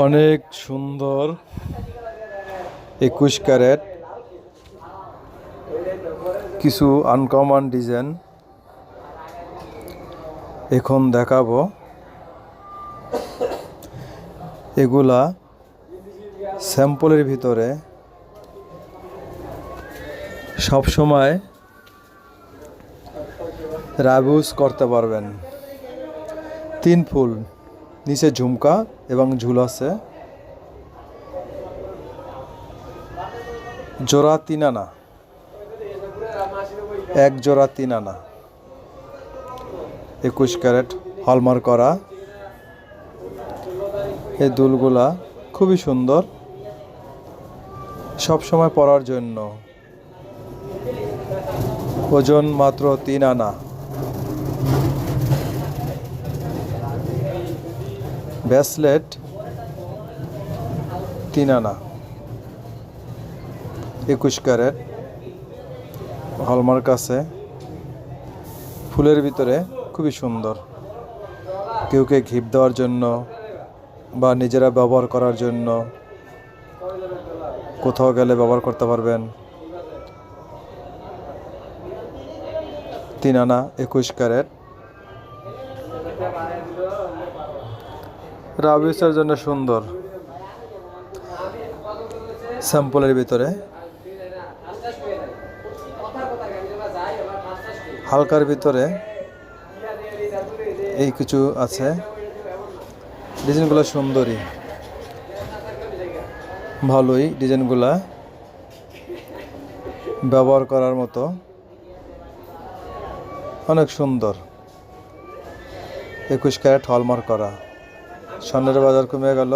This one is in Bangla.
অনেক সুন্দর 21 ক্যারেট কিছু আনকমন ডিজাইন এখন দেখাবো। এগুলা স্যাম্পলের ভিতরে সব সময় রাবুস করতে পারবেন। 3 ফুল নিচে ঝুমকা এবং ঝুল আছে। জোড়া 3 আনা, এক জোড়া 3 আনা 21 ক্যারেট হলমার্ক করা। এই দুলগুলা খুবই সুন্দর, সব সময় পরার জন্য। ওজন মাত্র 3 আনা। ব্রেসলেট 3 আনা 21 ক্যারেট হলমার্ক আছে। ফুলের ভিতরে খুবই সুন্দর। কেউকে গিফট দেওয়ার জন্য বা নিজেরা ব্যবহার করার জন্য, কোথাও গেলে ব্যবহার করতে পারবেন। 3 আনা 21 ক্যারেট। রাবিসের জন্য সুন্দর স্যাম্পলের ভিতরে হালকার ভিতরে এই কিছু আছে। ডিজাইনগুলো সুন্দরী, ভালোই ডিজাইনগুলা ব্যবহার করার মতো, অনেক সুন্দর। 21 ক্যারেট হলমার্ক করা। স্বর্ণের বাজার কমে গেল।